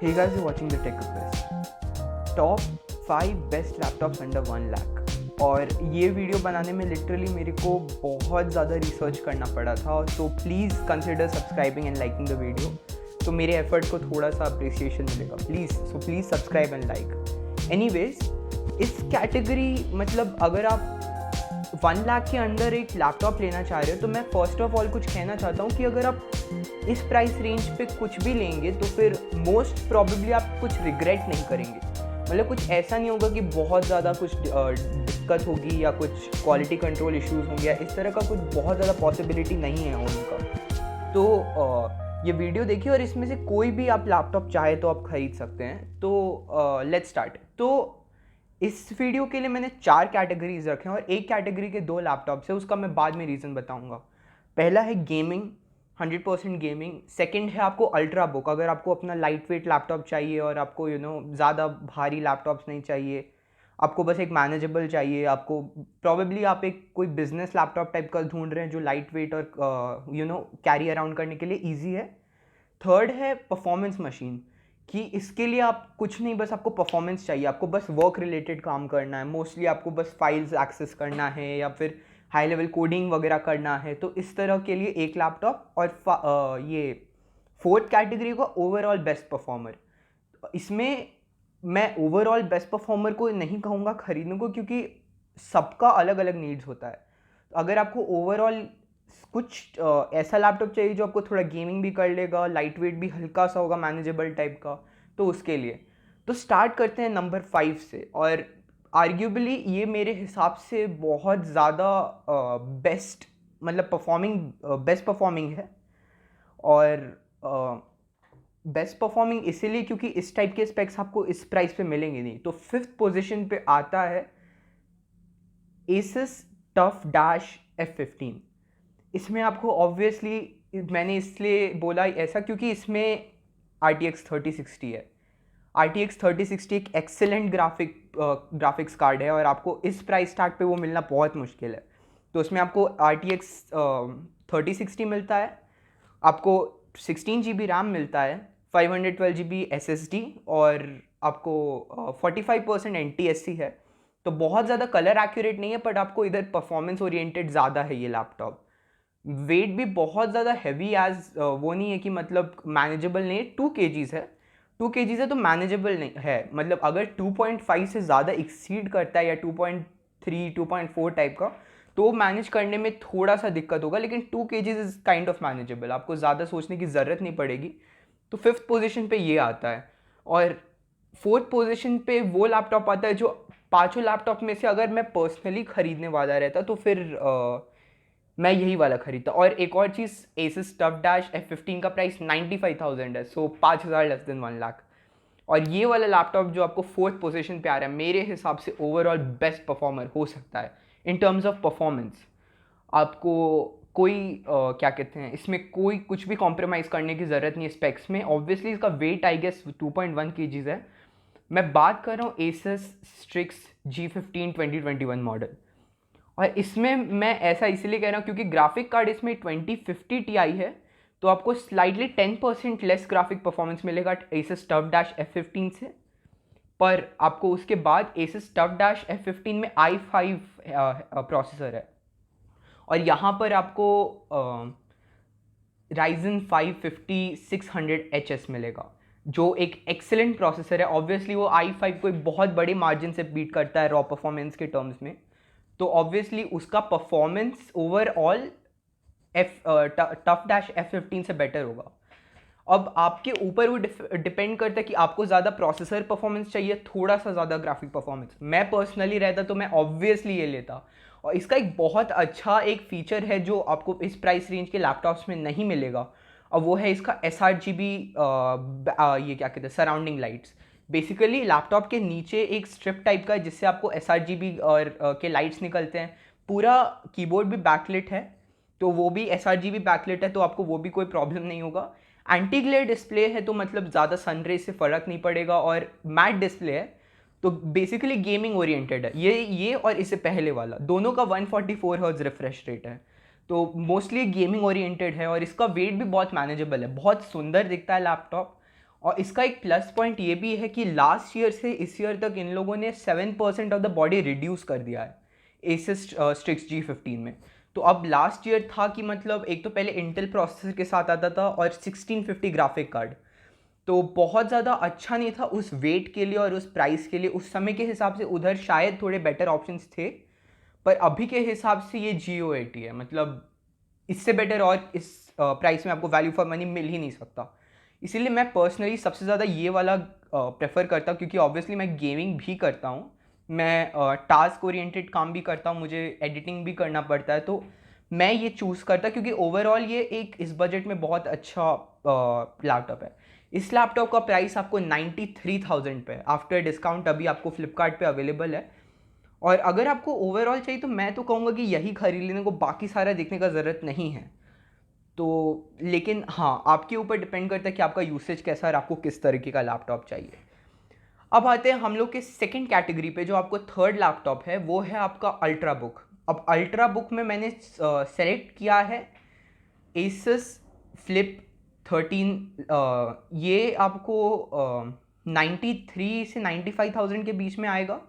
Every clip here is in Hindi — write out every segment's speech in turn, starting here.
Hey guys, you're watching the Tech Quest. Top 5 best laptops under 1 lakh. और ये वीडियो बनाने में लिटरली मेरे को बहुत ज़्यादा रिसर्च करना पड़ा था, so please consider subscribing and liking the video. तो मेरे एफर्ट को थोड़ा सा अप्रिसिएशन मिलेगा, please subscribe and like. Anyways, इस कैटेगरी मतलब अगर आप 1 लाख के अंदर एक लैपटॉप लेना चाह रहे हो तो मैं फर्स्ट ऑफ ऑल कुछ कहना चाहता हूँ कि अगर आप इस प्राइस रेंज पे कुछ भी लेंगे तो फिर मोस्ट प्रॉबेबली आप कुछ रिग्रेट नहीं करेंगे। मतलब कुछ ऐसा नहीं होगा कि बहुत ज़्यादा कुछ दिक्कत होगी या कुछ क्वालिटी कंट्रोल इश्यूज़ होंगे या इस तरह का कुछ बहुत ज़्यादा पॉसिबिलिटी नहीं है होने का। तो ये वीडियो देखिए और इसमें से कोई भी आप लैपटॉप चाहे तो आप ख़रीद सकते हैं। तो लेट्स स्टार्ट। तो इस वीडियो के लिए मैंने 4 कैटेगरीज रखे हैं और एक कैटेगरी के 2 लैपटॉप्स है, उसका मैं बाद में रीज़न बताऊंगा। पहला है गेमिंग, 100% गेमिंग। सेकंड है आपको अल्ट्रा बुक, अगर आपको अपना लाइट वेट लैपटॉप चाहिए और आपको ज़्यादा भारी लैपटॉप्स नहीं चाहिए, आपको बस एक मैनेजेबल चाहिए, आपको प्रॉबेबली आप एक कोई बिजनेस लैपटॉप टाइप का ढूंढ रहे हैं जो लाइट वेट और कैरी अराउंड करने के लिए ईजी है। थर्ड है परफॉर्मेंस मशीन, कि इसके लिए आप कुछ नहीं, बस आपको परफॉर्मेंस चाहिए, आपको बस वर्क रिलेटेड काम करना है, मोस्टली आपको बस फाइल्स एक्सेस करना है या फिर हाई लेवल कोडिंग वगैरह करना है, तो इस तरह के लिए एक लैपटॉप। और ये फोर्थ कैटेगरी का ओवरऑल बेस्ट परफॉर्मर। इसमें मैं ओवरऑल बेस्ट परफॉर्मर को नहीं कहूँगा खरीदने को, क्योंकि सबका अलग अलग नीड्स होता है। अगर आपको ओवरऑल कुछ ऐसा लैपटॉप चाहिए जो आपको थोड़ा गेमिंग भी कर लेगा, लाइट वेट भी हल्का सा होगा, मैनेजेबल टाइप का, तो उसके लिए तो स्टार्ट करते हैं नंबर 5 से। और आर्ग्यूबली ये मेरे हिसाब से बहुत ज़्यादा बेस्ट मतलब बेस्ट परफॉर्मिंग है। और बेस्ट परफॉर्मिंग इसीलिए क्योंकि इस टाइप के स्पेक्स आपको इस प्राइस पे मिलेंगे नहीं। तो 5th पोजीशन पे आता है Asus TUF F15। इसमें आपको ऑब्वियसली, मैंने इसलिए बोला ऐसा क्योंकि इसमें RTX 3060 है। RTX 3060 एक एक्सेलेंट ग्राफिक्स कार्ड है और आपको इस प्राइस टैग पे वो मिलना बहुत मुश्किल है। तो उसमें आपको RTX 3060 मिलता है, आपको 16 GB रैम मिलता है, 512 GB SSD और आपको 45% NTSC है। तो बहुत ज़्यादा कलर एक्यूरेट नहीं है, बट आपको इधर परफॉर्मेंस ओरिएंटेड ज़्यादा है ये लैपटॉप। वेट भी बहुत ज़्यादा हैवी एज वो नहीं है कि मतलब मैनेजेबल नहीं है। 2 kgs है, 2 kgs है तो मैनेजेबल नहीं है। मतलब अगर 2.5 से ज़्यादा एक्सीड करता है या 2.3 2.4 टाइप का, तो मैनेज करने में थोड़ा सा दिक्कत होगा, लेकिन 2 kgs is kind of manageable, आपको ज़्यादा सोचने की ज़रूरत नहीं पड़ेगी। तो 5th पोजीशन पे ये आता है। और 4th पोजीशन पे वो लैपटॉप आता है जो पाँचों लैपटॉप में से अगर मैं पर्सनली ख़रीदने वाला रहता तो फिर मैं यही वाला खरीदता। और एक और चीज़, Asus TUF F15 का प्राइस 95,000 है, सो 5,000 लेस देन 1 लाख। और ये वाला लैपटॉप जो आपको 4th पोजीशन पे आ रहा है, मेरे हिसाब से ओवरऑल बेस्ट परफॉर्मर हो सकता है इन टर्म्स ऑफ परफॉर्मेंस। आपको कोई क्या कहते हैं, इसमें कोई कुछ भी कॉम्प्रोमाइज़ करने की ज़रूरत नहीं है स्पेक्स में। ऑब्वियसली इसका वेट आई गेस 2.1 kgs है। मैं बात कर रहा हूँ Asus Strix G15 2021 मॉडल। और इसमें मैं ऐसा इसलिए कह रहा हूँ क्योंकि ग्राफिक कार्ड इसमें 2050 Ti है, तो आपको स्लाइटली 10% लेस ग्राफिक परफॉर्मेंस मिलेगा Asus TUF F15 से। पर आपको उसके बाद Asus TUF F15 में i5 प्रोसेसर है और यहाँ पर आपको Ryzen 5 5600HS मिलेगा, जो एक एक्सेलेंट प्रोसेसर है। ऑब्वियसली वो i5 को एक बहुत बड़े मार्जिन से बीट करता है रॉ परफॉर्मेंस के टर्म्स में, तो ऑब्वियसली उसका परफॉर्मेंस ओवरऑल TUF F15 से बेटर होगा। अब आपके ऊपर वो डिपेंड करता है कि आपको ज़्यादा प्रोसेसर परफॉर्मेंस चाहिए, थोड़ा सा ज़्यादा ग्राफिक परफॉर्मेंस। मैं पर्सनली रहता तो मैं ऑब्वियसली ये लेता। और इसका एक बहुत अच्छा एक फीचर है जो आपको इस प्राइस रेंज के लैपटॉप्स में नहीं मिलेगा, और वो है इसका sRGB ये क्या कहते हैं, सराउंडिंग लाइट्स। बेसिकली लैपटॉप के नीचे एक स्ट्रिप टाइप का है जिससे आपको sRGB और के लाइट्स निकलते हैं। पूरा कीबोर्ड भी बैकलिट है, तो वो भी sRGB बैकलिट है, तो आपको वो भी कोई प्रॉब्लम नहीं होगा। एंटी ग्लेयर डिस्प्ले है, तो मतलब ज़्यादा सनरे से फ़र्क नहीं पड़ेगा। और मैट डिस्प्ले है, तो बेसिकली गेमिंग ओरिएंटेड है। ये और इससे पहले वाला दोनों का 144 हर्ट्ज रिफ्रेश रेट है, तो मोस्टली गेमिंग ओरिएंटेड है। और इसका वेट भी बहुत मैनेजेबल है, बहुत सुंदर दिखता है लैपटॉप। और इसका एक प्लस पॉइंट ये भी है कि लास्ट ईयर से इस ईयर तक इन लोगों ने 7% ऑफ द बॉडी रिड्यूस कर दिया है एसिस स्ट्रिक्स G15 में। तो अब लास्ट ईयर था कि मतलब एक तो पहले इंटेल प्रोसेसर के साथ आता था और 1650 ग्राफिक कार्ड, तो बहुत ज़्यादा अच्छा नहीं था उस वेट के लिए और उस प्राइस के लिए। उस समय के हिसाब से उधर शायद थोड़े बेटर ऑप्शंस थे, पर अभी के हिसाब से ये G80 है, मतलब इससे बेटर और इस प्राइस में आपको वैल्यू फॉर मनी मिल ही नहीं सकता। इसीलिए मैं पर्सनली सबसे ज़्यादा ये वाला प्रेफर करता हूँ, क्योंकि ऑब्वियसली मैं गेमिंग भी करता हूँ, मैं टास्क ओरिएंटेड काम भी करता हूँ, मुझे एडिटिंग भी करना पड़ता है, तो मैं ये चूज़ करता क्योंकि ओवरऑल ये एक इस बजट में बहुत अच्छा लैपटॉप है। इस लैपटॉप का प्राइस आपको 93,000 पे आफ्टर डिस्काउंट अभी आपको फ्लिपकार्ट पे अवेलेबल है। और अगर आपको ओवरऑल चाहिए तो मैं तो कहूँगा कि यही खरीद लेने को, बाकी सारा देखने का ज़रूरत नहीं है। तो लेकिन हाँ, आपके ऊपर डिपेंड करता है कि आपका यूसेज कैसा है और आपको किस तरीके का लैपटॉप चाहिए। अब आते हैं हम लोग के सेकंड कैटेगरी पे, जो आपको थर्ड लैपटॉप है वो है आपका अल्ट्रा बुक। अब अल्ट्रा बुक में मैंने सेलेक्ट किया है Asus Flip 13। ये आपको 93 से 95,000 के बीच में आएगा।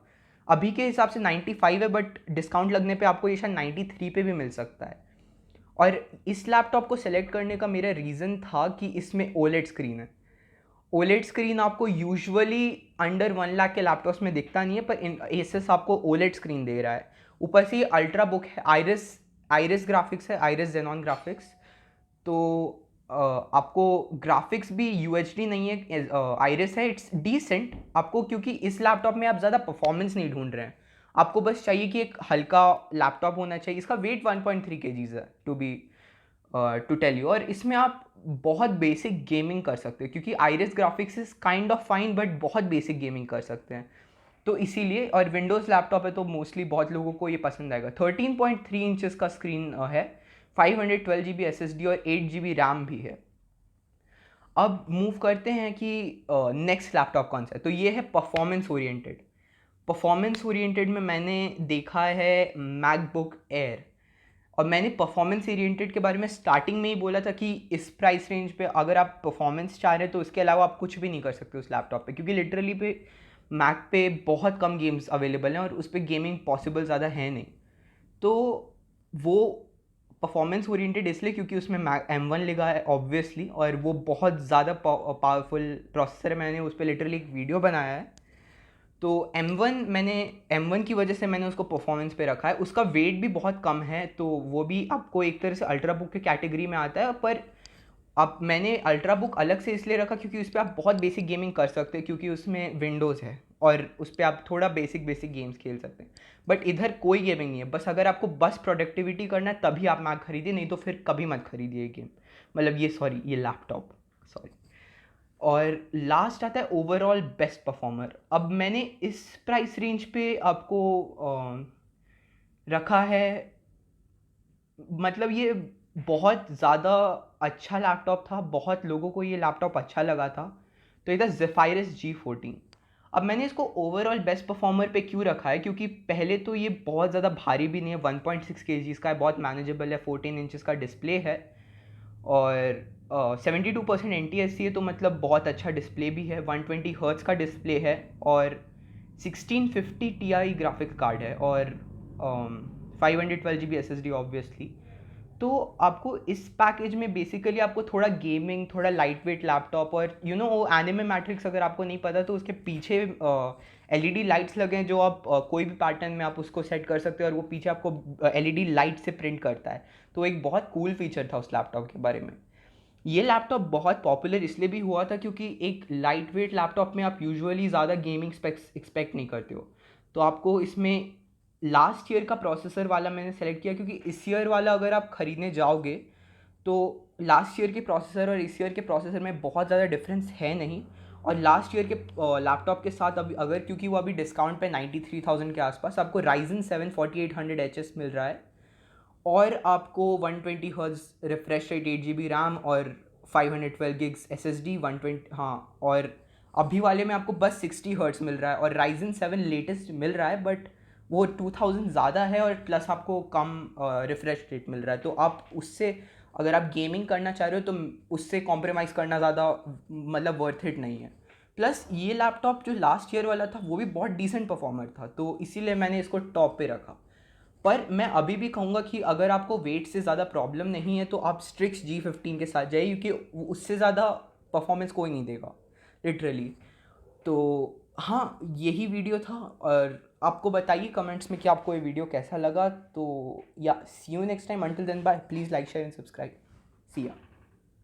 अभी के हिसाब से 95 है, बट डिस्काउंट लगने पे आपको ये शायद 93 पे भी मिल सकता है। और इस लैपटॉप को सेलेक्ट करने का मेरा रीज़न था कि इसमें ओलेड स्क्रीन है। ओलेड स्क्रीन आपको यूजुअली अंडर 1 लाख के लैपटॉप्स में दिखता नहीं है, पर Asus आपको ओलेड स्क्रीन दे रहा है। ऊपर से ये अल्ट्रा बुक है, आइरिस ग्राफिक्स है, आइरिस जेनॉन ग्राफिक्स। तो आपको ग्राफिक्स भी UHD नहीं है, आइरिस है, इट्स डिसेंट आपको, क्योंकि इस लैपटॉप में आप ज़्यादा परफॉर्मेंस नहीं ढूंढ रहे हैं, आपको बस चाहिए कि एक हल्का लैपटॉप होना चाहिए। इसका वेट 1.3 kg है टू टेल यू, और इसमें आप बहुत बेसिक गेमिंग कर सकते हैं, क्योंकि iris graphics is kind of fine, but बहुत बेसिक गेमिंग कर सकते हैं, तो इसीलिए। और विंडोज़ लैपटॉप है तो मोस्टली बहुत लोगों को ये पसंद आएगा। 13.3 इंचज़ का स्क्रीन है, 512 GB SSD और 8 GB रैम भी है। अब मूव करते हैं कि नेक्स्ट लैपटॉप कौन सा है, तो ये है परफॉर्मेंस ओरिएंटेड। परफॉर्मेंस ओरिएंटेड में मैंने देखा है मैकबुक एयर, और मैंने परफॉर्मेंस ओरिएंटेड के बारे में स्टार्टिंग में ही बोला था कि इस प्राइस रेंज पे अगर आप परफॉर्मेंस चाह रहे हैं तो उसके अलावा आप कुछ भी नहीं कर सकते उस लैपटॉप पे, क्योंकि लिटरली पे मैक पे बहुत कम गेम्स अवेलेबल हैं और उस पर गेमिंग पॉसिबल ज़्यादा है नहीं। तो वो परफॉर्मेंस ओरिएंटेड इसलिए क्योंकि उसमें M1 लगा है ऑब्वियसली, और वो बहुत ज़्यादा पावरफुल प्रोसेसर है। मैंने उस पर लिटरली एक वीडियो बनाया है। तो M1 की वजह से मैंने उसको परफॉर्मेंस पे रखा है। उसका वेट भी बहुत कम है, तो वो भी आपको एक तरह से अल्ट्रा बुक के कैटेगरी में आता है, पर अब मैंने अल्ट्रा बुक अलग से इसलिए रखा क्योंकि उस पर आप बहुत बेसिक गेमिंग कर सकते हैं, क्योंकि उसमें विंडोज़ है और उस पर आप थोड़ा बेसिक गेम्स खेल सकते हैं। बट इधर कोई गेमिंग नहीं है, बस अगर आपको बस प्रोडक्टिविटी करना है तभी आप मैक खरीदिए, नहीं तो फिर कभी मत खरीदिए गेम, मतलब ये लैपटॉप, सॉरी। और लास्ट आता है ओवरऑल बेस्ट परफॉर्मर। अब मैंने इस प्राइस रेंज पे आपको रखा है, मतलब ये बहुत ज़्यादा अच्छा लैपटॉप था, बहुत लोगों को ये लैपटॉप अच्छा लगा था, तो ये था Zephyrus G14। अब मैंने इसको ओवरऑल बेस्ट परफॉर्मर पे क्यों रखा है, क्योंकि पहले तो ये बहुत ज़्यादा भारी भी नहीं है, 1.6 kg का है, बहुत मैनेजेबल है, 14 इंचज़ का डिस्प्ले है, और 72% NTSC है, तो मतलब बहुत अच्छा डिस्प्ले भी है, 120 हर्ट्ज का डिस्प्ले है, और 1650 Ti ग्राफिक्स कार्ड है, और 512 GB SSD ऑब्वियसली। तो आपको इस पैकेज में बेसिकली आपको थोड़ा गेमिंग, थोड़ा लाइट वेट लैपटॉप, और वो एनिमे मैट्रिक्स अगर आपको नहीं पता तो उसके पीछे LED लाइट्स लगे हैं, जो आप कोई भी पैटर्न में आप उसको सेट कर सकते हो, और वो पीछे आपको LED लाइट से प्रिंट करता है। तो एक बहुत कूल फीचर था उस लैपटॉप के बारे में। ये लैपटॉप बहुत पॉपुलर इसलिए भी हुआ था क्योंकि एक लाइट वेट लैपटॉप में आप यूजुअली ज़्यादा गेमिंग स्पेक्स एक्सपेक्ट नहीं करते हो, तो आपको इसमें लास्ट ईयर का प्रोसेसर वाला मैंने सेलेक्ट किया, क्योंकि इस ईयर वाला अगर आप ख़रीदने जाओगे तो लास्ट ईयर के प्रोसेसर और इस ईयर के प्रोसेसर में बहुत ज़्यादा डिफरेंस है नहीं। और लास्ट ईयर के लैपटॉप के साथ अभी अगर, क्योंकि वो अभी डिस्काउंट पे 93,000 के आसपास, आपको Ryzen 7 4800HS मिल रहा है, और आपको 120 hertz refresh rate, 8 GB RAM, और 512 gigs SSD 120, हाँ। और अभी वाले में आपको बस 60 हर्ट्ज मिल रहा है, और Ryzen 7 लेटेस्ट मिल रहा है, बट वो 2000 ज़्यादा है, और प्लस आपको कम रिफ्रेश रेट मिल रहा है, तो आप उससे अगर आप गेमिंग करना चाह रहे हो तो उससे कॉम्प्रोमाइज़ करना ज़्यादा मतलब वर्थ इट नहीं है। प्लस ये लैपटॉप जो लास्ट ईयर वाला था वो भी बहुत डिसेंट परफॉर्मर था, तो इसीलिए मैंने इसको टॉप पे रखा। पर मैं अभी भी कहूँगा कि अगर आपको वेट से ज़्यादा प्रॉब्लम नहीं है तो आप स्ट्रिक्स G15 के साथ जाइए, क्योंकि उससे ज़्यादा परफॉर्मेंस कोई नहीं देगा लिटरली। तो हाँ, यही वीडियो था। और आपको बताइए कमेंट्स में कि आपको ये वीडियो कैसा लगा। तो या see you next time, until then bye, please like share and subscribe, see या।